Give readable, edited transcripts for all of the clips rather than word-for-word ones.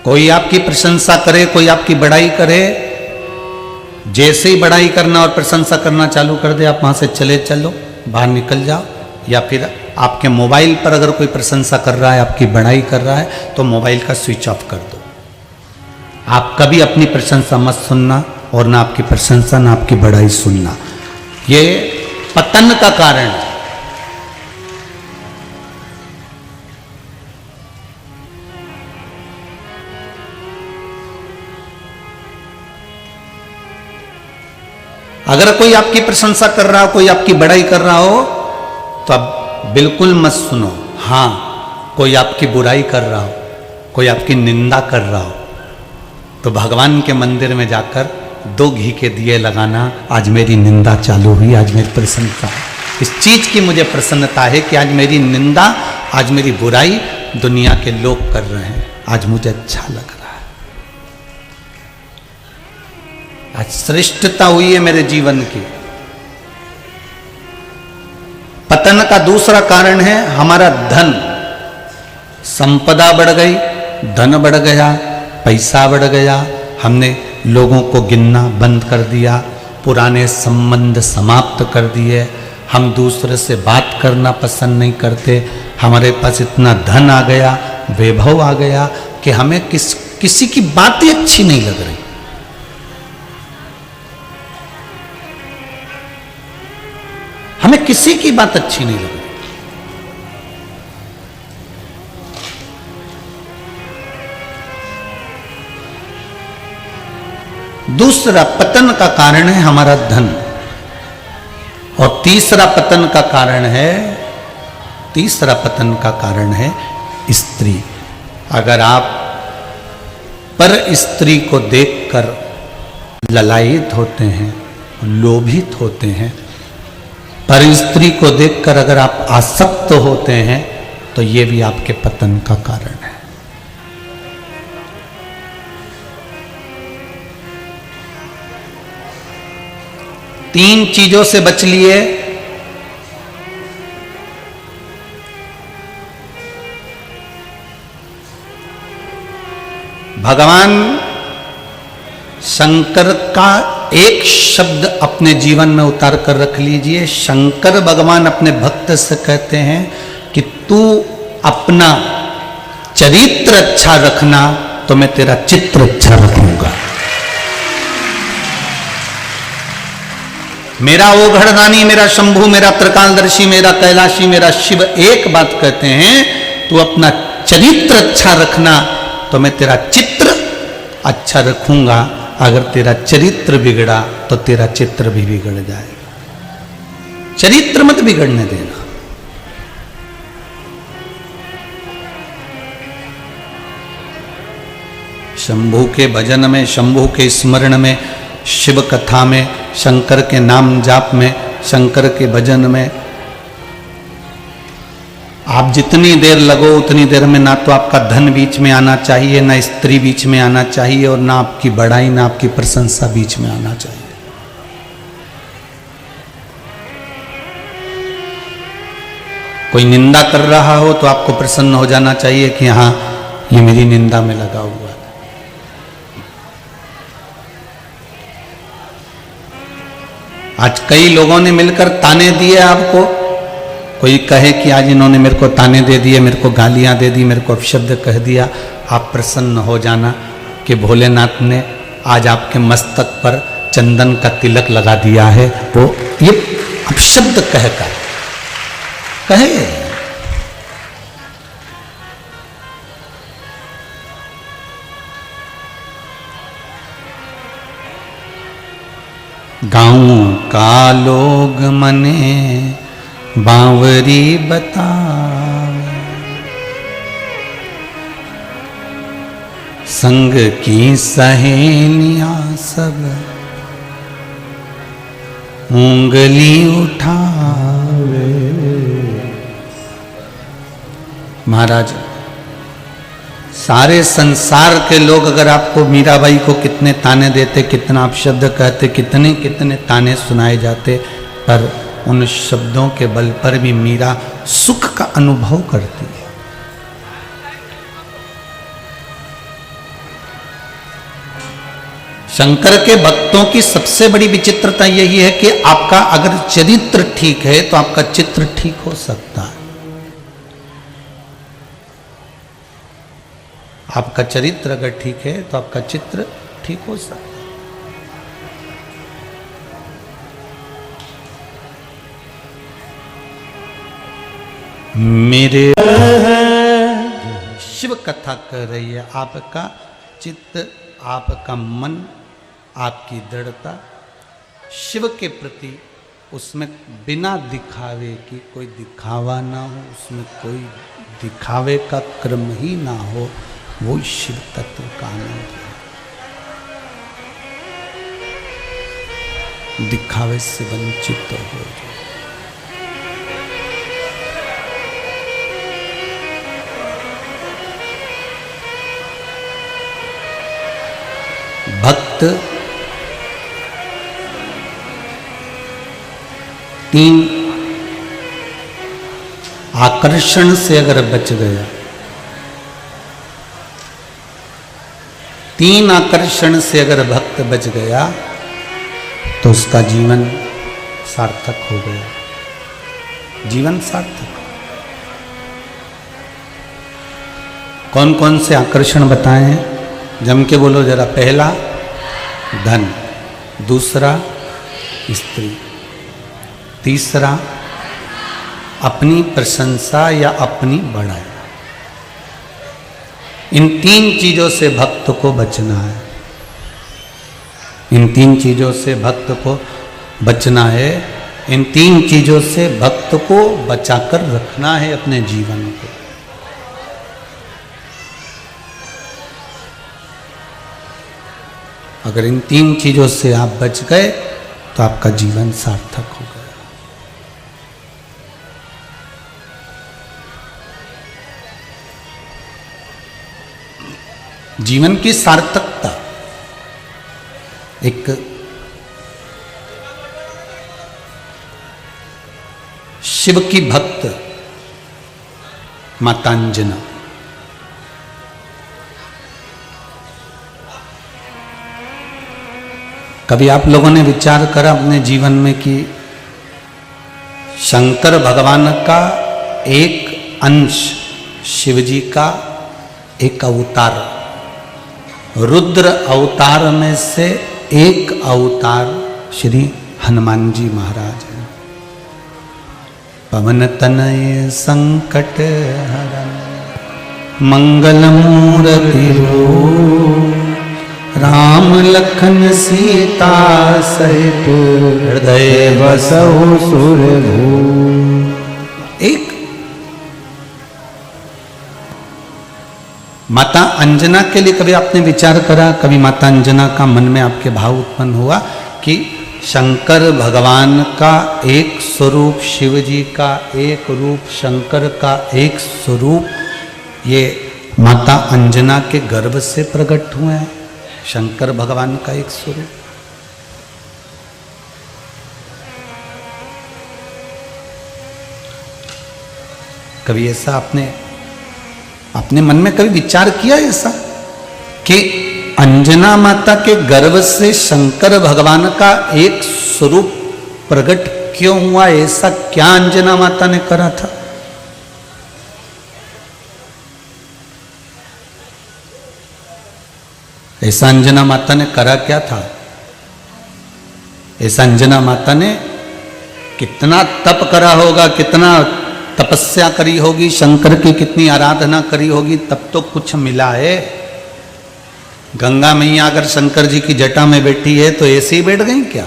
कोई आपकी प्रशंसा करे, कोई आपकी बड़ाई करे, जैसे ही बड़ाई करना और प्रशंसा करना चालू कर दे, आप वहां से चले चलो, बाहर निकल जाओ। या फिर आपके मोबाइल पर अगर कोई प्रशंसा कर रहा है, आपकी बड़ाई कर रहा है, तो मोबाइल का स्विच ऑफ कर दो। आप कभी अपनी प्रशंसा मत सुनना, और ना आपकी प्रशंसा ना आपकी बड़ाई सुनना। ये पतन का कारण है। अगर कोई आपकी प्रशंसा कर रहा हो, कोई आपकी बड़ाई कर रहा हो, तो आप बिल्कुल मत सुनो। हाँ, कोई आपकी बुराई कर रहा हो, कोई आपकी निंदा कर रहा हो, तो भगवान के मंदिर में जाकर 2 घी के दिए लगाना। आज मेरी निंदा चालू हुई, आज मेरी प्रसन्नता है। इस चीज की मुझे प्रसन्नता है कि आज मेरी निंदा, आज मेरी बुराई दुनिया के लोग कर रहे हैं, आज मुझे अच्छा लग रहा है। आज श्रेष्ठता हुई है मेरे जीवन की। पतन का दूसरा कारण है हमारा धन। संपदा बढ़ गई, धन बढ़ गया, पैसा बढ़ गया, हमने लोगों को गिनना बंद कर दिया, पुराने संबंध समाप्त कर दिए, हम दूसरे से बात करना पसंद नहीं करते, हमारे पास इतना धन आ गया, वैभव आ गया कि हमें किसी की बातें अच्छी नहीं लग रही। हमें किसी की बात अच्छी नहीं लग रही। दूसरा पतन का कारण है हमारा धन, और तीसरा पतन का कारण है स्त्री। अगर आप पर स्त्री को देखकर ललायित होते हैं, लोभित होते हैं, पर स्त्री को देखकर अगर आप आसक्त होते हैं, तो ये भी आपके पतन का कारण है। तीन चीजों से बच लिए। भगवान शंकर का एक शब्द अपने जीवन में उतार कर रख लीजिए। शंकर भगवान अपने भक्त से कहते हैं कि तू अपना चरित्र अच्छा रखना, तो मैं तेरा चित्र अच्छा रखूंगा। मेरा ओघड़दानी, मेरा शंभु, मेरा त्रिकालदर्शी, मेरा कैलाशी, मेरा शिव एक बात कहते हैं, तू अपना चरित्र अच्छा रखना, तो मैं तेरा चित्र अच्छा रखूंगा। अगर तेरा चरित्र बिगड़ा तो तेरा चित्र भी बिगड़ जाएगा। चरित्र मत बिगड़ने देना। शंभु के भजन में, शंभु के स्मरण में, शिव कथा में, शंकर के नाम जाप में, शंकर के भजन में आप जितनी देर लगो, उतनी देर में ना तो आपका धन बीच में आना चाहिए, ना स्त्री बीच में आना चाहिए, और ना आपकी बड़ाई, ना आपकी प्रशंसा बीच में आना चाहिए। कोई निंदा कर रहा हो तो आपको प्रसन्न हो जाना चाहिए कि हाँ, ये मेरी निंदा में लगा हुआ है। आज कई लोगों ने मिलकर ताने दिए आपको। कोई कहे कि आज इन्होंने मेरे को ताने दे दिए, मेरे को गालियां दे दी, मेरे को अपशब्द कह दिया। आप प्रसन्न हो जाना कि भोलेनाथ ने आज आपके मस्तक पर चंदन का तिलक लगा दिया है। वो ये अपशब्द कहकर कहे। गाँव का लोग मने बावरी बतावे, संग की सहेलियां सब उंगली उठावे। महाराज, सारे संसार के लोग अगर आपको मीराबाई को कितने ताने देते, कितना अपशब्द कहते, कितने कितने ताने सुनाए जाते, पर उन शब्दों के बल पर भी मीरा सुख का अनुभव करती है। शंकर के भक्तों की सबसे बड़ी विचित्रता यही है कि आपका अगर चरित्र ठीक है तो आपका चित्र ठीक हो सकता है। आपका चरित्र अगर ठीक है तो आपका चित्र ठीक हो सकता है। मेरे शिव कथा कर रही है, आपका चित्त, आपका मन, आपकी दृढ़ता शिव के प्रति, उसमें बिना दिखावे की, कोई दिखावा ना हो, उसमें कोई दिखावे का क्रम ही ना हो, वो शिव तत्व का आनंद है। दिखावे से वंचित हो जाए। भक्त तीन आकर्षण से अगर बच गया, तीन आकर्षण से अगर भक्त बच गया तो उसका जीवन सार्थक हो गया। जीवन सार्थक। कौन कौन से आकर्षण बताए हैं? जम के बोलो जरा। पहला धन, दूसरा स्त्री, तीसरा अपनी प्रशंसा या अपनी बड़ाई। इन तीन चीजों से भक्त को बचना है। इन तीन चीजों से भक्त को बचना है। इन तीन चीजों से भक्त को बचाकर रखना है अपने जीवन को। अगर इन तीन चीजों से आप बच गए तो आपका जीवन सार्थक हो गया। जीवन की सार्थकता एक शिव की भक्त माता अंजना, कभी आप लोगों ने विचार करा अपने जीवन में कि शंकर भगवान का एक अंश, शिव जी का एक अवतार, रुद्र अवतार में से एक अवतार श्री हनुमान जी महाराज हैं। पवन तनय संकट हरन मंगल मूर्ति रूप, राम लखन सीता सहित हृदय बसहु सुरभूप। एक माता अंजना के लिए कभी आपने विचार करा? कभी माता अंजना का मन में आपके भाव उत्पन्न हुआ कि शंकर भगवान का एक स्वरूप, शिव जी का एक रूप, शंकर का एक स्वरूप, ये माता अंजना के गर्भ से प्रकट हुए हैं? शंकर भगवान का एक स्वरूप। कभी ऐसा अपने मन में कभी विचार किया ऐसा कि अंजना माता के गर्भ से शंकर भगवान का एक स्वरूप प्रकट क्यों हुआ? ऐसा क्या अंजना माता ने करा था? ऐसा अंजना माता ने करा क्या था? ऐसा अंजना माता ने कितना तप करा होगा, कितना तपस्या करी होगी, शंकर की कितनी आराधना करी होगी, तब तो कुछ मिला है। गंगा मैया अगर शंकर जी की जटा में बैठी है तो ऐसे ही बैठ गई क्या?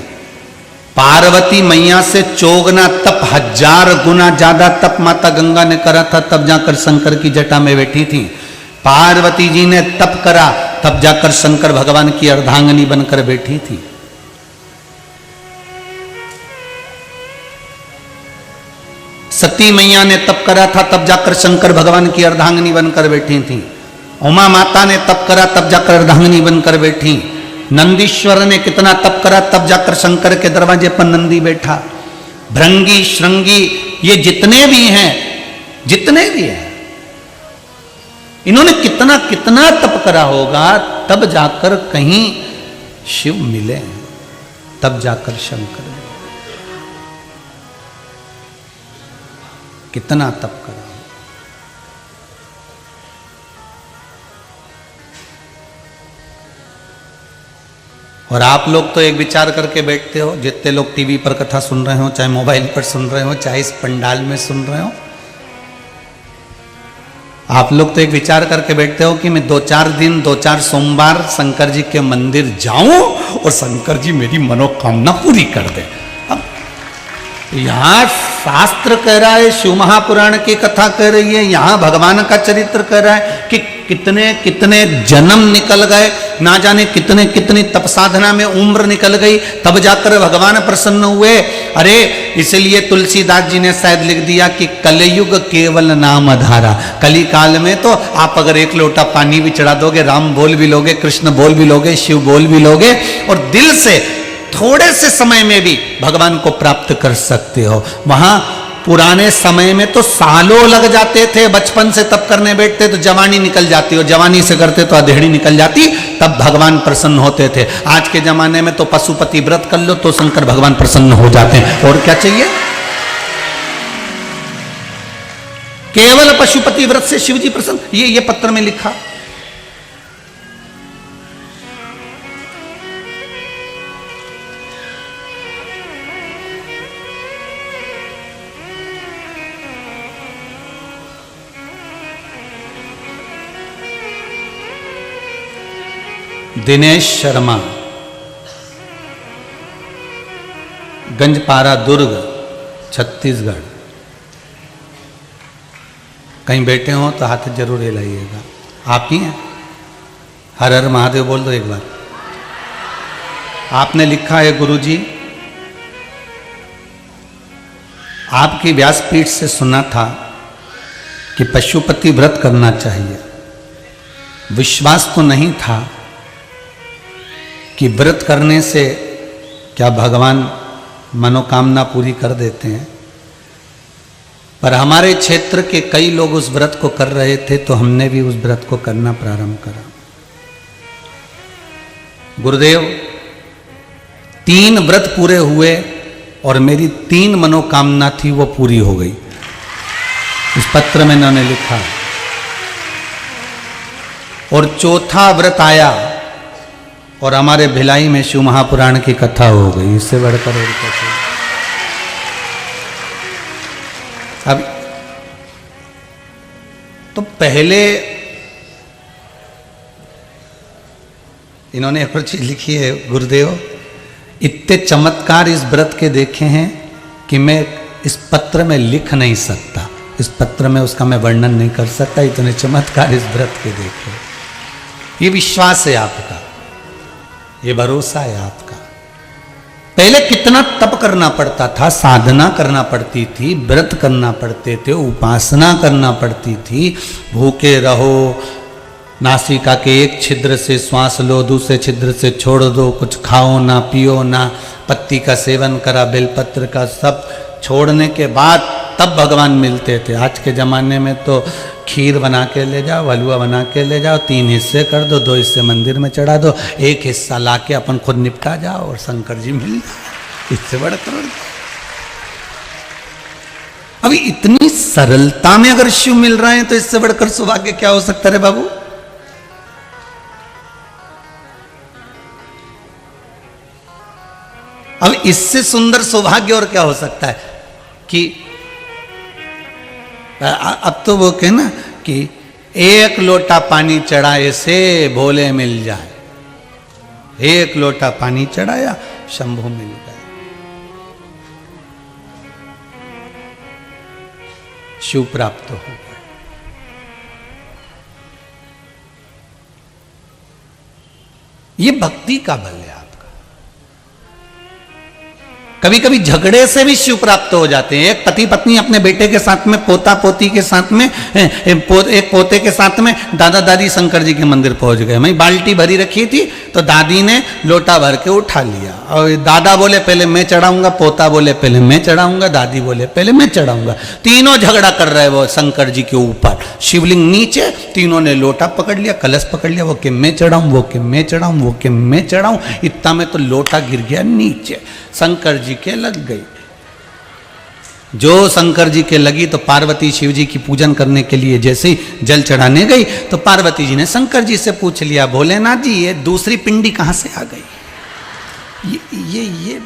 पार्वती मैया से चौगुना तप, 1000 गुना ज्यादा तप माता गंगा ने करा था, तब जाकर शंकर की जटा में बैठी थी। पार्वती जी ने तप करा, तब जाकर शंकर भगवान की अर्धांगिनी बनकर बैठी थी। सती मैया ने तप करा था, तब जाकर शंकर भगवान की अर्धांगिनी बनकर बैठी थी। उमा माता ने तप करा, तब जाकर अर्धांगिनी बनकर बैठी। नंदीश्वर ने कितना तप करा, तब जाकर शंकर के दरवाजे पर नंदी बैठा। भृंगी, श्रृंगी, ये जितने भी हैं, इन्होंने कितना कितना तप करा होगा, तब जाकर कहीं शिव मिले, तब जाकर शंकर मिले। कितना तप करा। और आप लोग तो एक विचार करके बैठते हो, जितने लोग टीवी पर कथा सुन रहे हो, चाहे मोबाइल पर सुन रहे हो, चाहे इस पंडाल में सुन रहे हो, आप लोग तो एक विचार करके बैठते हो कि मैं 2-4 दिन 2-4 सोमवार शंकर जी के मंदिर जाऊं और शंकर जी मेरी मनोकामना पूरी कर दे। अब यहां शास्त्र कह रहा है, शिव महापुराण की कथा कह रही है, यहां भगवान का चरित्र कह रहा है कि कितने कितने जन्म निकल गए, ना जाने कितने कितनी तप साधना में उम्र निकल गई, तब जाकर भगवान प्रसन्न हुए। अरे इसलिए तुलसीदास जी ने शायद लिख दिया कि कलयुग केवल नाम धारा। कली काल में तो आप अगर एक लोटा पानी भी चढ़ा दोगे, राम बोल भी लोगे, कृष्ण बोल भी लोगे, शिव बोल भी लोगे, और दिल से थोड़े से समय में भी भगवान को प्राप्त कर सकते हो। वहां पुराने समय में तो सालों लग जाते थे, बचपन से तप करने बैठते तो जवानी निकल जाती, और जवानी से करते तो अधेड़ी निकल जाती, तब भगवान प्रसन्न होते थे। आज के जमाने में तो पशुपति व्रत कर लो तो शंकर भगवान प्रसन्न हो जाते हैं। और क्या चाहिए? केवल पशुपति व्रत से शिव जी प्रसन्न। ये पत्र में लिखा। दिनेश शर्मा, गंजपारा दुर्ग, छत्तीसगढ़। कहीं बैठे हो तो हाथ जरूर हिलाइएगा। आप ही हैं? हर हर महादेव बोल दो एक बार। आपने लिखा है, गुरुजी आपकी व्यासपीठ से सुना था कि पशुपति व्रत करना चाहिए। विश्वास तो नहीं था कि व्रत करने से क्या भगवान मनोकामना पूरी कर देते हैं, पर हमारे क्षेत्र के कई लोग उस व्रत को कर रहे थे तो हमने भी उस व्रत को करना प्रारंभ करा। गुरुदेव 3 व्रत पूरे हुए और मेरी 3 मनोकामना थी वो पूरी हो गई। इस पत्र में इन्होंने लिखा। और चौथा व्रत आया और हमारे भिलाई में शिव महापुराण की कथा हो गई। इससे बढ़कर और क्या चाहिए? अब तो पहले इन्होंने एक और चीज लिखी है, गुरुदेव इतने चमत्कार इस व्रत के देखे हैं कि मैं इस पत्र में लिख नहीं सकता, इस पत्र में उसका मैं वर्णन नहीं कर सकता। इतने चमत्कार इस व्रत के देखे। ये विश्वास है आपका, ये भरोसा है आपका। पहले कितना तप करना पड़ता था, साधना करना पड़ती थी, व्रत करना पड़ते थे, उपासना करना पड़ती थी। भूखे रहो, नासिका के एक छिद्र से श्वास लो, दूसरे छिद्र से छोड़ दो, कुछ खाओ ना, पियो ना, पत्ती का सेवन करा, बेलपत्र का, सब छोड़ने के बाद तब भगवान मिलते थे। आज के ज़माने में तो खीर बना के ले जाओ, हलवा बना के ले जाओ, 3 हिस्से कर दो, 2 हिस्से मंदिर में चढ़ा दो, 1 हिस्सा लाके अपन खुद निपटा जाओ और शंकर जी मिल जाओ। इससे बढ़कर अभी इतनी सरलता में अगर शिव मिल रहे हैं तो इससे बढ़कर सौभाग्य क्या हो सकता है बाबू? अब इससे सुंदर सौभाग्य और क्या हो सकता है कि अब तो वो कहे ना कि 1 लोटा पानी चढ़ाए से भोले मिल जाए। 1 लोटा पानी चढ़ाया, शंभु मिल गया। शिव प्राप्त हो गए। ये भक्ति का बल है। कभी कभी झगड़े से भी शिव प्राप्त हो जाते हैं। एक पति पत्नी अपने बेटे के साथ में, पोता पोती के साथ में, एक पोते के साथ में दादा दादी शंकर जी के मंदिर पहुंच गए। मैं बाल्टी भरी रखी थी तो दादी ने लोटा भर के उठा लिया, और दादा बोले पहले मैं चढ़ाऊंगा, पोता बोले पहले मैं चढ़ाऊंगा, दादी बोले पहले मैं चढ़ाऊंगा। तीनों झगड़ा कर रहे वो शंकर जी के ऊपर। शिवलिंग नीचे, तीनों ने लोटा पकड़ लिया, कलश पकड़ लिया, वो कि मैं चढ़ाऊं, वो कि मैं चढ़ाऊं, वो कि मैं चढ़ाऊं। इतना में तो लोटा गिर गया नीचे, शंकर जी के लग गई। जो शंकर जी के लगी तो पार्वती शिव जी की पूजन करने के लिए जैसे ही जल चढ़ाने गई तो पार्वती जी ने शंकर जी से पूछ लिया, भोलेनाथ जी ये दूसरी पिंडी कहाँ से आ गई? ये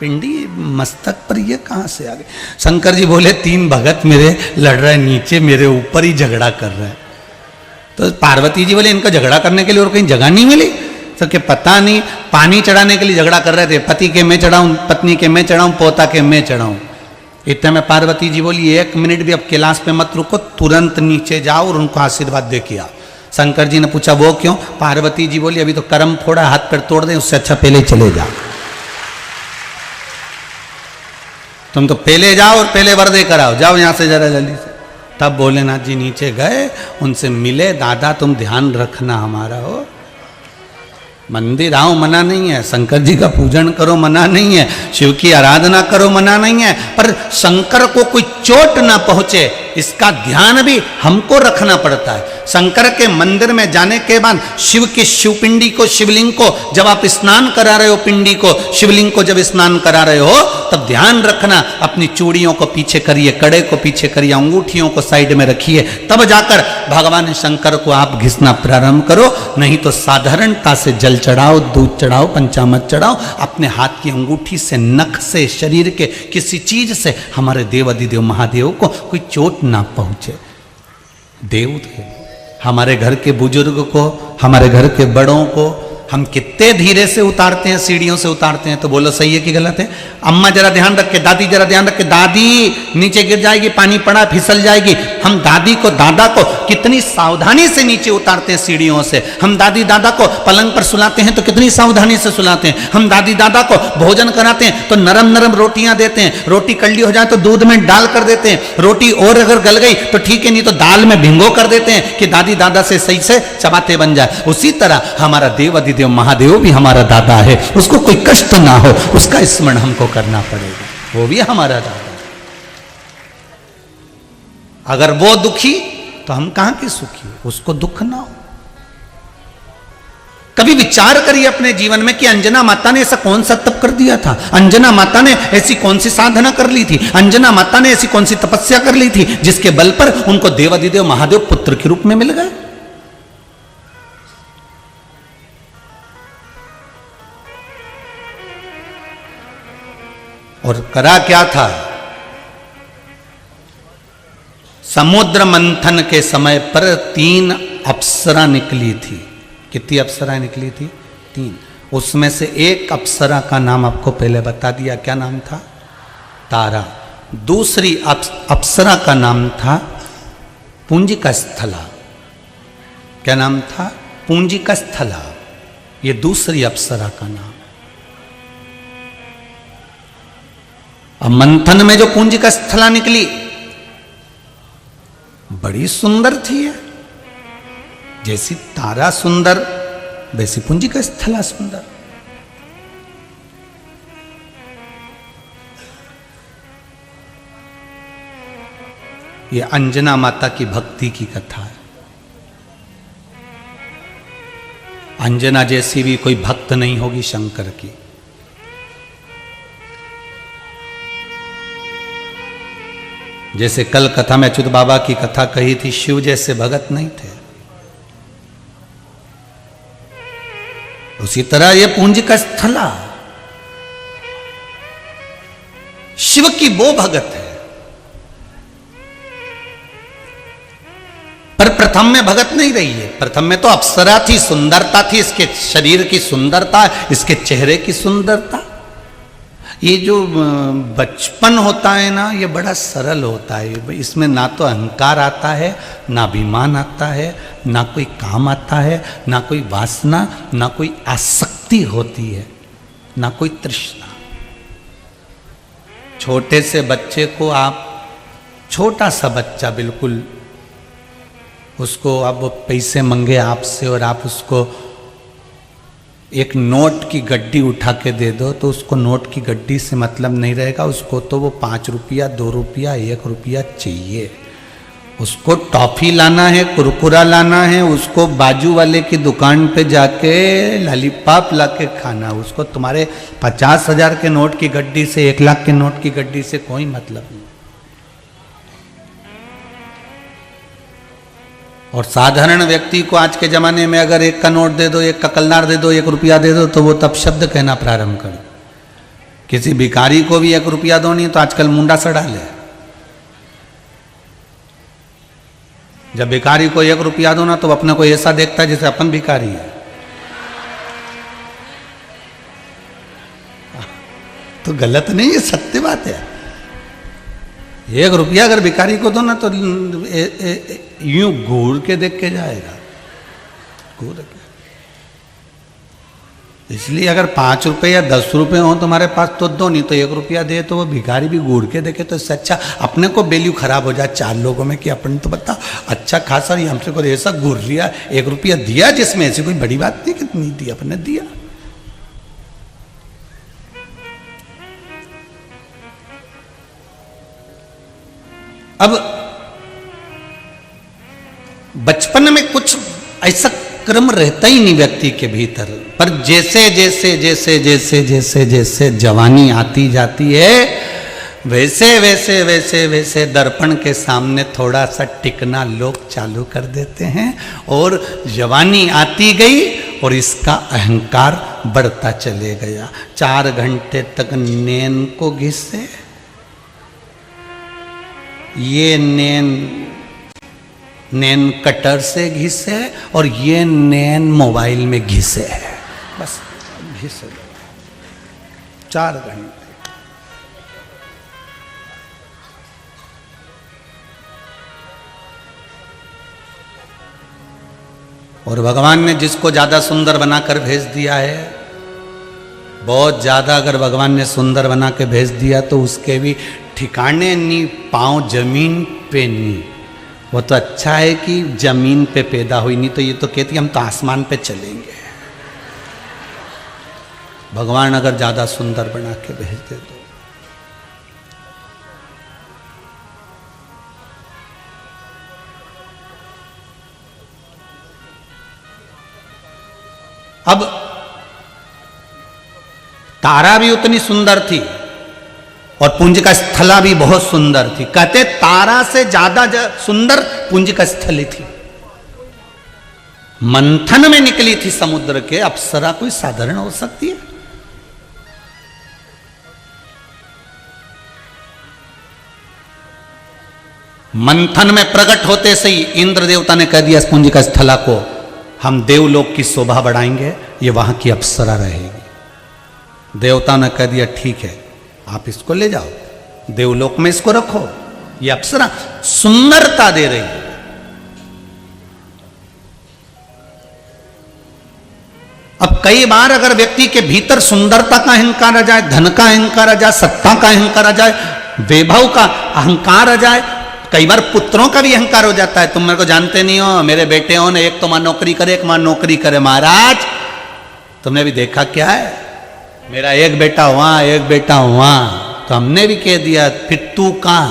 पिंडी मस्तक पर ये कहाँ से आ गई? शंकर जी बोले, 3 भगत मेरे लड़ रहे नीचे, मेरे ऊपर ही झगड़ा कर रहे हैं। तो पार्वती जी बोले, इनका झगड़ा करने के लिए और कहीं जगह नहीं मिली? तो कि पता नहीं, पानी चढ़ाने के लिए झगड़ा कर रहे थे, पति के मैं चढ़ाऊं, पत्नी के मैं चढ़ाऊं, पोता के मैं चढ़ाऊं। इतने में पार्वती जी बोली, 1 मिनट भी अब कैलाश पे मत रुको, तुरंत नीचे जाओ और उनको आशीर्वाद दे के आओ। शंकर जी ने पूछा, वो क्यों? पार्वती जी बोली, अभी तो कर्म फोड़ा, हाथ पैर तोड़ दें, उससे अच्छा पहले चले जाओ। तुम तो पहले जाओ और पहले वर दे कर आओ, जाओ यहां से जरा जल्दी से। तब भोलेनाथ जी नीचे गए, उनसे मिले, दादा तुम ध्यान रखना हमारा, हो मंदिर आओ मना नहीं है, शंकर जी का पूजन करो मना नहीं है, शिव की आराधना करो मना नहीं है, पर शंकर को कोई चोट ना पहुंचे इसका ध्यान भी हमको रखना पड़ता है। शंकर के मंदिर में जाने के बाद शिव की शिवपिंडी को, शिवलिंग को जब आप स्नान करा रहे हो, पिंडी को, शिवलिंग को जब स्नान करा रहे हो, तब ध्यान रखना अपनी चूड़ियों को पीछे करिए, कड़े को पीछे करिए, अंगूठियों को साइड में रखिए, तब जाकर भगवान शंकर को आप घिसना प्रारंभ करो। नहीं तो साधारणता से जल चढ़ाओ, दूध चढ़ाओ, पंचामृत चढ़ाओ, अपने हाथ की अंगूठी से, नख से, शरीर के किसी चीज से हमारे देव अधिदेव महादेव को कोई चोट ना पहुंचे। देव हमारे घर के बुजुर्ग को, हमारे घर के बड़ों को हम कितने धीरे से उतारते हैं, सीढ़ियों से उतारते हैं। तो बोलो सही है कि गलत है? अम्मा जरा ध्यान रख के, दादी जरा ध्यान रख के, दादी नीचे गिर जाएगी, पानी पड़ा फिसल जाएगी। हम दादी को, दादा को कितनी सावधानी से नीचे उतारते हैं सीढ़ियों से। हम दादी दादा को पलंग पर सुलाते हैं तो कितनी सावधानी से सुलाते हैं। हम दादी दादा को भोजन कराते हैं तो नरम नरम रोटियां देते हैं, रोटी कड़ली हो जाए तो दूध में डाल कर देते हैं, रोटी और अगर गल गई तो ठीक है, नहीं तो दाल में भिंगो कर देते हैं कि दादी दादा से सही से चबाते बन जाए। उसी तरह हमारा देव अधिदेव महादेव भी हमारा दादा है, उसको कोई कष्ट ना हो उसका स्मरण हमको करना पड़ेगा, वो भी हमारा दादा। अगर वो दुखी तो हम कहां के सुखी, उसको दुख ना हो। कभी विचार करिए अपने जीवन में कि अंजना माता ने ऐसा कौन सा तप कर दिया था, अंजना माता ने ऐसी कौन सी साधना कर ली थी, अंजना माता ने ऐसी कौन सी तपस्या कर ली थी जिसके बल पर उनको देव अधिदेव महादेव पुत्र के रूप में मिल गए। और करा क्या था? समुद्र मंथन के समय पर 3 अप्सरा निकली थी। कितनी अप्सरा निकली थी? 3। उसमें से एक अप्सरा का नाम आपको पहले बता दिया, क्या नाम था? तारा। दूसरी अप्सरा का नाम था पुंजिका स्थला। क्या नाम था? पुंजिका स्थला। ये दूसरी अप्सरा का नाम। अब मंथन में जो पुंजिका स्थला निकली बड़ी सुंदर थी। जैसी तारा सुंदर वैसी पुंजिका स्थला सुंदर। ये अंजना माता की भक्ति की कथा है। अंजना जैसी भी कोई भक्त नहीं होगी शंकर की। जैसे कल कथा में अच्युत बाबा की कथा कही थी, शिव जैसे भगत नहीं थे, उसी तरह ये पुंजिका स्थला शिव की वो भगत है। पर प्रथम में भगत नहीं रही है। प्रथम में तो अप्सरा थी, सुंदरता थी, इसके शरीर की सुंदरता, इसके चेहरे की सुंदरता। ये जो बचपन होता है ना, ये बड़ा सरल होता है। इसमें ना तो अहंकार आता है, ना अभिमान आता है, ना कोई काम आता है, ना कोई वासना, ना कोई आसक्ति होती है, ना कोई तृष्णा। छोटे से बच्चे को आप, छोटा सा बच्चा बिल्कुल, उसको अब पैसे मंगे आपसे और आप उसको एक नोट की गड्डी उठा के दे दो तो उसको नोट की गड्डी से मतलब नहीं रहेगा। उसको तो वो 5 रुपया, 2 रुपया, 1 रुपया चाहिए। उसको टॉफी लाना है, कुरकुरा लाना है, उसको बाजू वाले की दुकान पे जाके लॉलीपॉप लाके खाना, उसको तुम्हारे 50,000 के नोट की गड्डी से 1 लाख के नोट की गड्डी से कोई मतलब नहीं। और साधारण व्यक्ति को आज के जमाने में अगर 1 का नोट दे दो, 1 का कलनार दे दो, 1 रुपया दे दो, तो वो तब शब्द कहना प्रारंभ कर। किसी भिखारी को भी 1 रुपया दो नहीं तो आजकल मुंडा सड़ा ले। जब भिखारी को 1 रुपया दो ना तो अपने को ऐसा देखता है जैसे अपन भिखारी है। तो गलत नहीं है, सत्य बात है। 1 रुपया अगर भिखारी को दो ना तो यूं घूर के देख के जाएगा, घूर के। इसलिए अगर 5 रुपए या 10 रुपए हो तुम्हारे पास तो दो, नहीं तो 1 रुपया दे तो वो भिखारी भी घूर के देखे तो इससे अच्छा अपने को वैल्यू खराब हो जाए 4 लोगों में कि अपन तो बता अच्छा खासा ही हमसे को ऐसा घूर लिया, 1 रुपया दिया जिसमें ऐसी कोई बड़ी बात नहीं, कितनी दिया अपने दिया। अब बचपन में कुछ ऐसा क्रम रहता ही नहीं व्यक्ति के भीतर, पर जैसे जैसे जैसे जैसे जैसे जैसे जवानी आती जाती है वैसे वैसे वैसे वैसे दर्पण के सामने थोड़ा सा टिकना लोग चालू कर देते हैं और जवानी आती गई और इसका अहंकार बढ़ता चले गया। 4 घंटे तक नैन को घिसे, ये नैन कटर से घिसे और ये नैन मोबाइल में घिसे है, बस घिसे 4 घंटे। और भगवान ने जिसको ज्यादा सुंदर बनाकर भेज दिया है, बहुत ज्यादा अगर भगवान ने सुंदर बना के भेज दिया तो उसके भी ठिकाने नहीं, पांव जमीन पे नहीं। वो तो अच्छा है कि जमीन पे पैदा हुई, नहीं तो ये तो कहती हम तो आसमान पे चलेंगे। भगवान अगर ज्यादा सुंदर बना के भेज दे तो। अब तारा भी उतनी सुंदर थी और पुंज का स्थला भी बहुत सुंदर थी। कहते तारा से ज्यादा सुंदर पुंज का स्थली थी। मंथन में निकली थी समुद्र के, अप्सरा कोई साधारण हो सकती है? मंथन में प्रकट होते से ही इंद्र देवता ने कह दिया पुंज का स्थला को हम देवलोक की शोभा बढ़ाएंगे, ये वहां की अप्सरा रहेगी। देवता ने कह दिया ठीक है, आप इसको ले जाओ देवलोक में, इसको रखो, ये अप्सरा सुंदरता दे रही है। अब कई बार अगर व्यक्ति के भीतर सुंदरता का अहंकार आ जाए, धन का अहंकार आ जाए, सत्ता का अहंकार आ जाए, वैभव का अहंकार आ जाए, कई बार पुत्रों का भी अहंकार हो जाता है। तुम मेरे को जानते नहीं हो, मेरे बेटे हो ना, एक तो मां नौकरी करे, एक मां नौकरी करे। महाराज तुमने भी देखा क्या है, मेरा एक बेटा वहां, एक बेटा वहां, तो हमने भी कह दिया फिर तू कहां?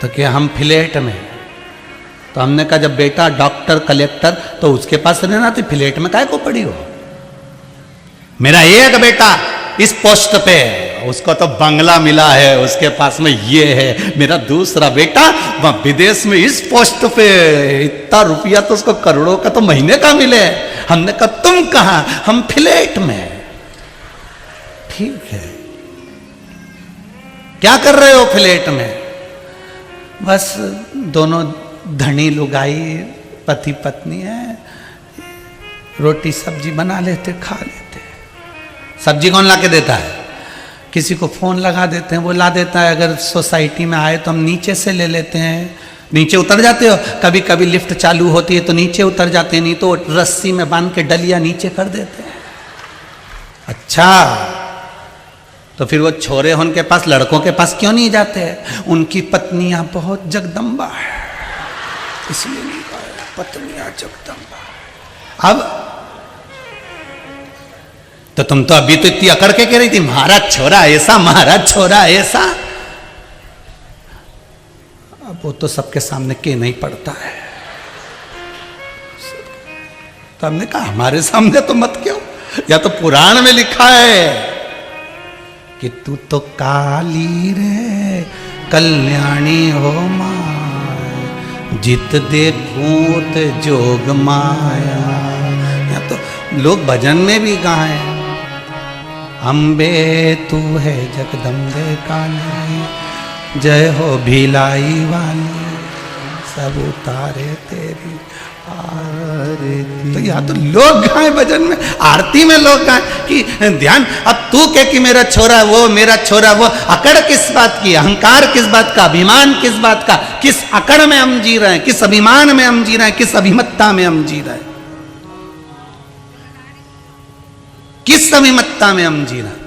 तो क्या हम फ्लैट में? तो हमने कहा जब बेटा डॉक्टर कलेक्टर तो उसके पास रहना, तो फ्लैट में काहे को पड़ी हो? मेरा एक बेटा इस पोस्ट पे है, उसको तो बंगला मिला है, उसके पास में ये है। मेरा दूसरा बेटा वहां विदेश में इस पोस्ट पे, इतना रुपया तो उसको करोड़ों का तो महीने का मिले। हमने कहा तुम कहां? हम फ्लैट में। ठीक है, क्या कर रहे हो फ्लैट में? बस दोनों धनी लुगाई पति पत्नी है, रोटी सब्जी बना लेते, खा लेते। सब्जी कौन ला के देता है? किसी को फोन लगा देते हैं, वो ला देता है। अगर सोसाइटी में आए तो हम नीचे से ले लेते हैं। नीचे उतर जाते हो, कभी कभी लिफ्ट चालू होती है तो नीचे उतर जाते हैं, नहीं तो रस्सी में बांध के डलिया नीचे कर देते हैं। अच्छा, तो फिर वो छोरे उनके पास, लड़कों के पास क्यों नहीं जाते हैं? उनकी पत्नियां बहुत जगदम्बा है, इसलिए नहीं पाया, पत्नियां जगदम्बा। अब तो तुम तो अभी तो इतनी अकड़ के कह रही थी महाराज छोरा ऐसा, महाराज छोरा ऐसा। वो तो सबके सामने कहना ही पड़ता है। तो हमने कहा हमारे सामने तो मत क्यों, या तो पुराण में लिखा है कि तू तो काली रे कल्याणी हो माया, जित देखूं ते जोग माया। या तो लोग भजन में भी गाए, अम्बे तू है जगदम्बे काली, जय हो भिलाई वाली, सब उतारे तेरी आरती। तो या तो लोग गाए भजन में, आरती में लोग गाए कि ध्यान, अब तू कह कि मेरा छोरा वो, मेरा छोरा वो, अकड़ किस बात की, अहंकार किस बात का, अभिमान किस बात का, किस अकड़ में हम जी रहे हैं, किस अभिमान में हम जी रहे हैं, किस अभिमत्ता में हम जी रहे हैं, किस अभिमत्ता में हम जी रहे हैं।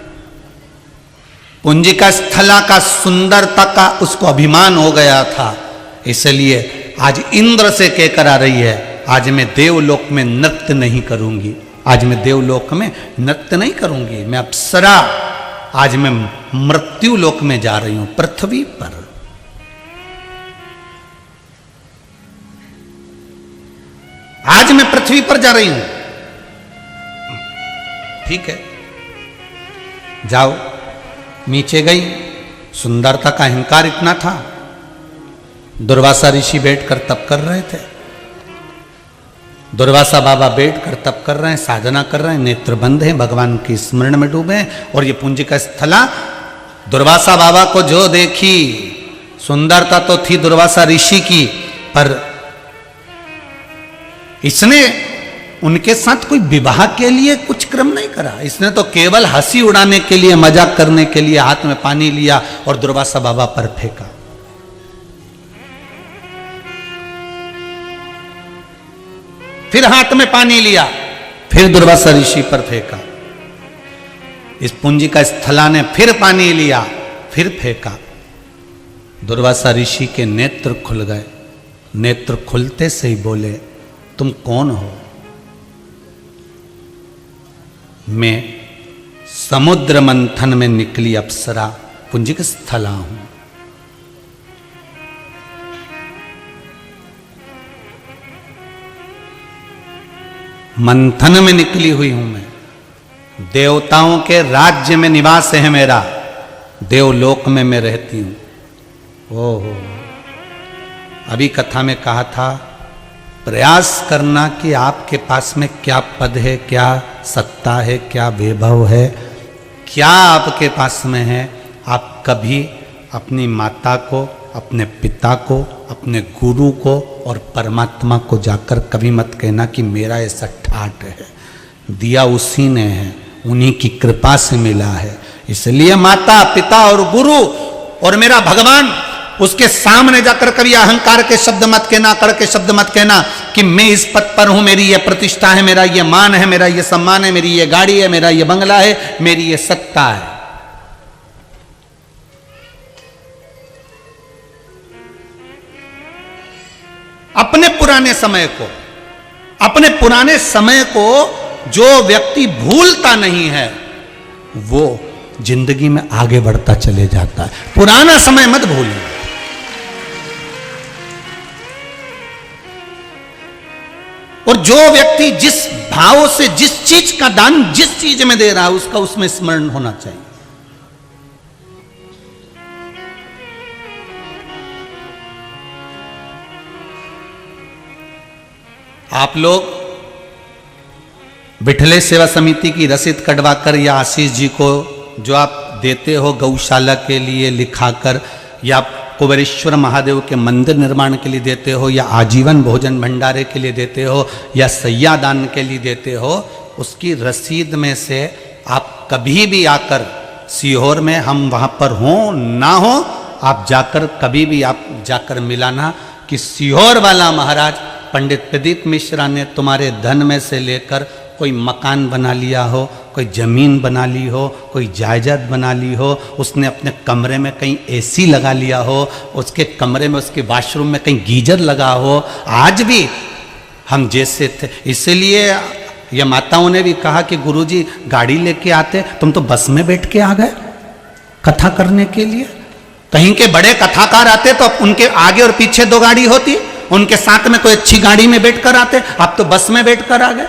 पुंजिका स्थला का, सुंदरता का उसको अभिमान हो गया था, इसलिए आज इंद्र से कहकर आ रही है, आज मैं देवलोक में नृत्य नहीं करूंगी, आज मैं देवलोक में नृत्य नहीं करूंगी, मैं अप्सरा, आज मैं मृत्यु लोक में जा रही हूं, पृथ्वी पर। आज मैं पृथ्वी पर जा रही हूं। ठीक है, जाओ। नीचे गई, सुंदरता का अहंकार इतना था, दुर्वासा ऋषि बैठकर तप कर रहे थे, दुर्वासा बाबा बैठकर तप कर रहे हैं, साधना कर रहे हैं, नेत्र बंद हैं, भगवान की स्मरण में डूबे हैं। और ये पुंजिका स्थला दुर्वासा बाबा को जो देखी, सुंदरता तो थी दुर्वासा ऋषि की, पर इसने उनके साथ कोई विवाह के लिए कुछ क्रम नहीं करा, इसने तो केवल हंसी उड़ाने के लिए, मजाक करने के लिए हाथ में पानी लिया और दुर्वासा बाबा पर फेंका। फिर हाथ में पानी लिया, फिर दुर्वासा ऋषि पर फेंका। इस पुंजिका स्थला ने फिर पानी लिया, फिर फेंका। दुर्वासा ऋषि के नेत्र खुल गए। नेत्र खुलते से ही बोले, तुम कौन हो? मैं समुद्र मंथन में निकली अप्सरा पुंजिक स्थला हूं। मंथन में निकली हुई हूं मैं, देवताओं के राज्य में निवास है मेरा, देवलोक में मैं रहती हूं। ओहो, अभी कथा में कहा था, प्रयास करना कि आपके पास में क्या पद है, क्या सत्ता है, क्या वैभव है, क्या आपके पास में है। आप कभी अपनी माता को, अपने पिता को, अपने गुरु को और परमात्मा को जाकर कभी मत कहना कि मेरा ऐसा ठाट है, दिया उसी ने है, उन्हीं की कृपा से मिला है। इसलिए माता, पिता और गुरु और मेरा भगवान, उसके सामने जाकर कभी अहंकार के शब्द मत कहना, अकड़ के शब्द मत कहना कि मैं इस पद पर हूं, मेरी ये प्रतिष्ठा है, मेरा ये मान है, मेरा ये सम्मान है, मेरी ये गाड़ी है, मेरा ये बंगला है, मेरी ये सत्ता है। अपने पुराने समय को, अपने पुराने समय को जो व्यक्ति भूलता नहीं है, वो जिंदगी में आगे बढ़ता चले जाता है। पुराना समय मत भूलिए। और जो व्यक्ति जिस भाव से, जिस चीज का दान जिस चीज में दे रहा है, उसका उसमें स्मरण होना चाहिए। आप लोग बिठले सेवा समिति की रसीद कटवाकर या आशीष जी को जो आप देते हो गौशाला के लिए लिखाकर, या कुबेरेश्वर महादेव के मंदिर निर्माण के लिए देते हो, या आजीवन भोजन भंडारे के लिए देते हो, या सैया दान के लिए देते हो, उसकी रसीद में से आप कभी भी आकर सीहोर में, हम वहाँ पर हों ना हो, आप जाकर कभी भी आप जाकर मिलाना कि सीहोर वाला महाराज पंडित प्रदीप मिश्रा ने तुम्हारे धन में से लेकर कोई मकान बना लिया हो, कोई ज़मीन बना ली हो, कोई जायदाद बना ली हो, उसने अपने कमरे में कहीं एसी लगा लिया हो, उसके कमरे में, उसके वॉशरूम में कहीं गीजर लगा हो। आज भी हम जैसे थे, इसलिए ये माताओं ने भी कहा कि गुरुजी गाड़ी लेके आते, तुम तो बस में बैठ के आ गए कथा करने के लिए। कहीं के बड़े कथाकार आते तो उनके आगे और पीछे 2 गाड़ी होती, उनके साथ में कोई अच्छी गाड़ी में बैठकर आते, अब तो बस में बैठकर आ गए।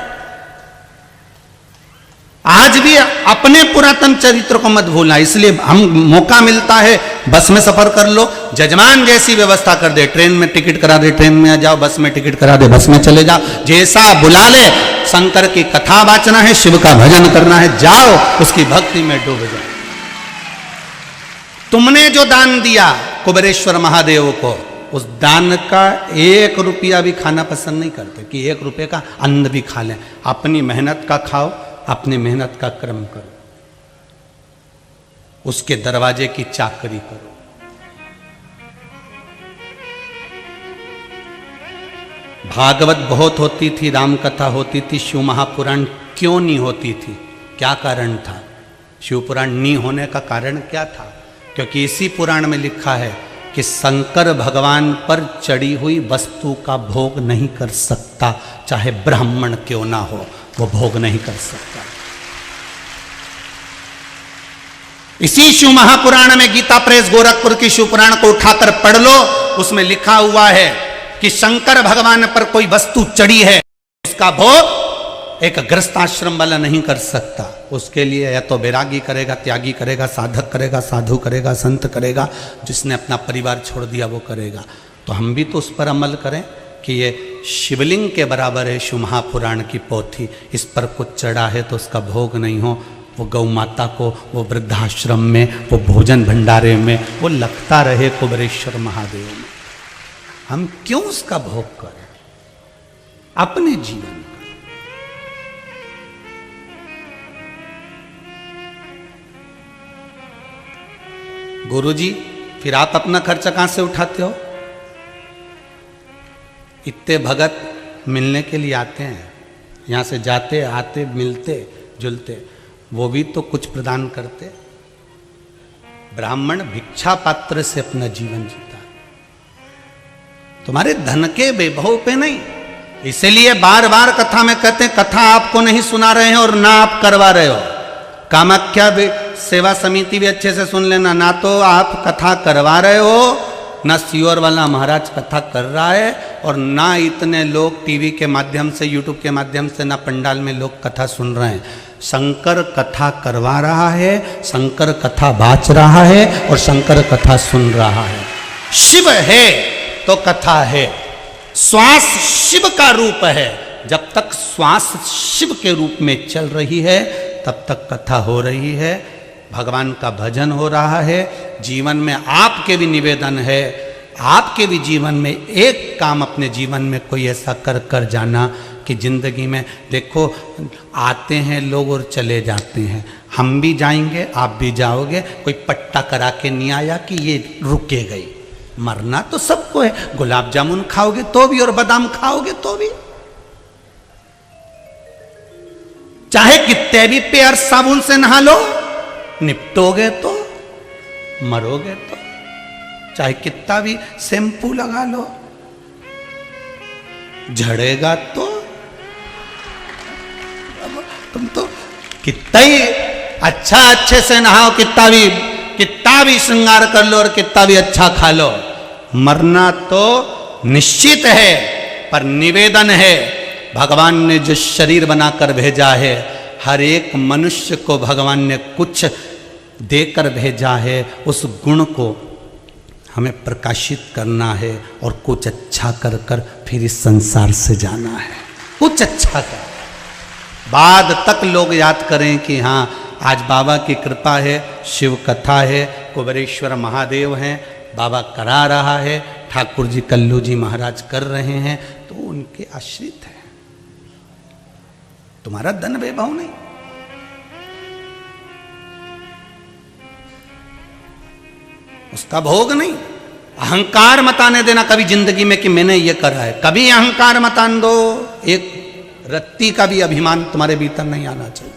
आज भी अपने पुरातन चरित्र को मत भूलना, इसलिए हम मौका मिलता है बस में सफर कर लो, जजमान जैसी व्यवस्था कर दे, ट्रेन में टिकट करा दे ट्रेन में जाओ, बस में टिकट करा दे बस में चले जाओ, जैसा बुला ले, शंकर की कथा वाचना है, शिव का भजन करना है, जाओ उसकी भक्ति में डूब जाओ। तुमने जो दान दिया कुबेरेश्वर महादेव को, उस दान का 1 रुपया भी खाना पसंद नहीं करते कि 1 रुपये का अन्न भी खा लें। अपनी मेहनत का खाओ, अपनी मेहनत का कर्म करो, उसके दरवाजे की चाकरी करो। भागवत बहुत होती थी, राम कथा होती थी, शिव महापुराण क्यों नहीं होती थी? क्या कारण था? शिव पुराण नहीं होने का कारण क्या था? क्योंकि इसी पुराण में लिखा है कि शंकर भगवान पर चढ़ी हुई वस्तु का भोग नहीं कर सकता, चाहे ब्राह्मण क्यों ना हो, वो भोग नहीं कर सकता। इसी शिव महापुराण में, गीता प्रेस गोरखपुर की शिव पुराण को उठाकर पढ़ लो, उसमें लिखा हुआ है कि शंकर भगवान पर कोई वस्तु चढ़ी है, उसका भोग एक गृहस्थ आश्रम वाला नहीं कर सकता। उसके लिए या तो वैरागी करेगा, त्यागी करेगा, साधक करेगा, साधु करेगा, संत करेगा, जिसने अपना परिवार छोड़ दिया वो करेगा। तो हम भी तो उस पर अमल करें कि ये शिवलिंग के बराबर है शिव महापुराण की पोथी, इस पर कुछ चढ़ा है तो उसका भोग नहीं हो, वो गौ माता को, वो वृद्धाश्रम में, वो भोजन भंडारे में, वो लगता रहे कुबेरेश्वर महादेव में। हम क्यों उसका भोग करें अपने जीवन में? गुरुजी, फिर आप अपना खर्चा कहां से उठाते हो? इतने भगत मिलने के लिए आते हैं, यहां से जाते आते मिलते जुलते, वो भी तो कुछ प्रदान करते। ब्राह्मण भिक्षा पात्र से अपना जीवन जीता, तुम्हारे धन के वैभव पे नहीं। इसलिए बार बार कथा में कहते हैं, कथा आपको नहीं सुना रहे हैं और ना आप करवा रहे हो। कामाख्या सेवा समिति भी अच्छे से सुन लेना, ना तो आप कथा करवा रहे हो, ना सियोर वाला महाराज कथा कर रहा है, और ना इतने लोग टीवी के माध्यम से, यूट्यूब के माध्यम से, ना पंडाल में लोग कथा सुन रहे हैं। शंकर कथा करवा रहा है, शंकर कथा बाच रहा है और शंकर कथा सुन रहा है। शिव है तो कथा है, श्वास शिव का रूप है। जब तक श्वास शिव के रूप में चल रही है तब तक कथा हो रही है, भगवान का भजन हो रहा है। जीवन में आपके भी निवेदन है, आपके भी जीवन में एक काम अपने जीवन में कोई ऐसा कर कर जाना कि जिंदगी में, देखो आते हैं लोग और चले जाते हैं, हम भी जाएंगे, आप भी जाओगे, कोई पट्टा करा के नहीं आया कि ये रुके गई। मरना तो सबको है, गुलाब जामुन खाओगे तो भी और बादाम खाओगे तो भी, चाहे कितने भी प्यार साबुन से नहा लो, निपटोगे तो, मरोगे तो, चाहे कितना भी शैम्पू लगा लो, झड़ेगा तो। तुम तो कितना ही अच्छा अच्छे से नहाओ, कितना भी श्रृंगार कर लो और कितना भी अच्छा खा लो, मरना तो निश्चित है। पर निवेदन है, भगवान ने जो शरीर बनाकर भेजा है, हर एक मनुष्य को भगवान ने कुछ देकर भेजा है, उस गुण को हमें प्रकाशित करना है और कुछ अच्छा कर कर फिर इस संसार से जाना है। कुछ अच्छा कर, बाद तक लोग याद करें कि हाँ आज बाबा की कृपा है, शिव कथा है, कुबेरेश्वर महादेव हैं, बाबा करा रहा है, ठाकुर जी कल्लू जी महाराज कर रहे हैं, तो उनके आश्रित है। तुम्हारा धन वैभव नहीं, उसका भोग नहीं। अहंकार मत आने देना कभी जिंदगी में कि मैंने ये करा है, कभी अहंकार मत आने दो। एक रत्ती का भी अभिमान तुम्हारे भीतर नहीं आना चाहिए।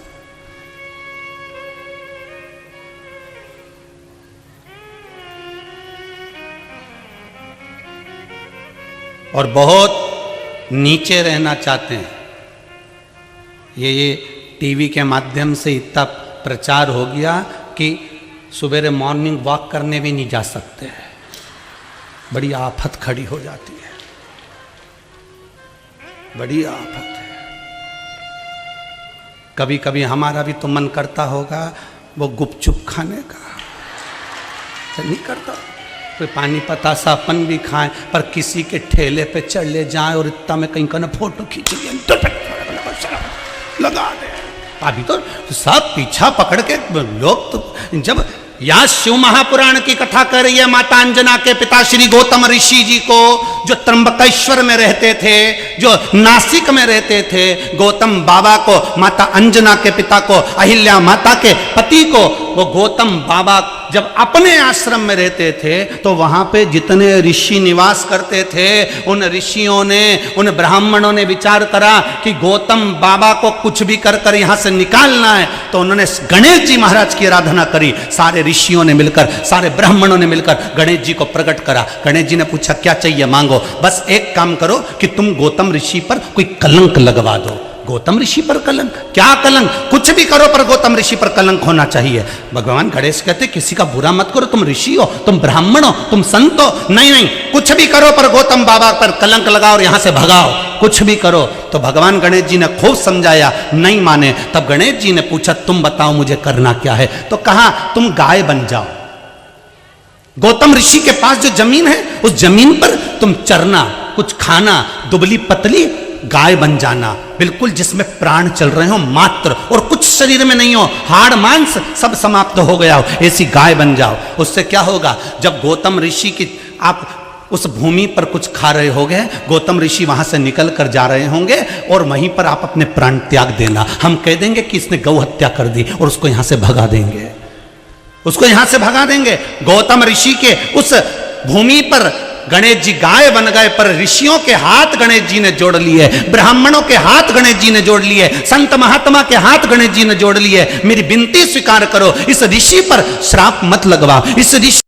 और बहुत नीचे रहना चाहते हैं, ये टीवी के माध्यम से इतना प्रचार हो गया कि सवेरे मॉर्निंग वॉक करने भी नहीं जा सकते, बड़ी आफत खड़ी हो जाती है, बड़ी आफत है। कभी कभी हमारा भी तो मन करता होगा वो गुपचुप खाने का, तो नहीं करता, कोई पानी पतासा अपन भी खाएं, पर किसी के ठेले पे चढ़ ले जाए और इतना में कहीं का ना फोटो खींच लिया लगा दे। अभी तो सब पीछा पकड़ के लोग तो जब यहाँ शिव महापुराण की कथा कर रही है माता अंजना के पिता श्री गौतम ऋषि जी को, जो त्र्यंबकेश्वर में रहते थे, जो नासिक में रहते थे, गौतम बाबा को, माता अंजना के पिता को, अहिल्या माता के पति को, वो गौतम बाबा जब अपने आश्रम में रहते थे तो वहां पे जितने ऋषि निवास करते थे, उन ऋषियों ने, उन ब्राह्मणों ने विचार करा कि गौतम बाबा को कुछ भी कर कर यहां से निकालना है, तो उन्होंने गणेश जी महाराज की आराधना करी। सारे ऋषियों ने मिलकर, सारे ब्राह्मणों ने मिलकर गणेश जी को प्रकट करा। गणेश जी ने पूछा क्या चाहिए मांगो, बस एक काम करो कि तुम गौतम ऋषि पर कोई कलंक लगवा दो। गौतम ऋषि पर कलंक? क्या कलंक? कुछ भी करो पर गौतम ऋषि पर कलंक होना चाहिए। भगवान गणेश कहते किसी का बुरा मत करो, तुम ऋषि हो, तुम ब्राह्मण हो, तुम संत हो, नहीं नहीं कुछ भी करो पर गौतम बाबा पर कलंक लगाओ और यहां से भगाओ, कुछ भी करो। तो भगवान गणेश जी ने खूब समझाया, नहीं माने। तब गणेश जी ने पूछा तुम बताओ मुझे करना क्या है, तो कहा तुम गाय बन जाओ। गौतम ऋषि के पास जो जमीन है उस जमीन पर तुम चरना, कुछ खाना, दुबली पतली गाय बन जाना, बिल्कुल जिसमें प्राण चल रहे हो मात्र, और कुछ शरीर में नहीं हो, हाड़ मांस सब समाप्त हो गया हो, ऐसी गाय बन जाओ। उससे क्या होगा, जब गौतम ऋषि की आप उस भूमि पर कुछ खा रहे होगे, गौतम ऋषि वहां से निकल कर जा रहे होंगे और वहीं पर आप अपने प्राण त्याग देना। हम कह देंगे कि इसने गौ हत्या कर दी और उसको यहां से भगा देंगे, उसको यहां से भगा देंगे। गौतम ऋषि के उस भूमि पर गणेश जी गाय बन गए, पर ऋषियों के हाथ गणेश जी ने जोड़ लिए, ब्राह्मणों के हाथ गणेश जी ने जोड़ लिए, संत महात्मा के हाथ गणेश जी ने जोड़ लिए। मेरी विनती स्वीकार करो, इस ऋषि पर श्राप मत लगवाओ, इस ऋषि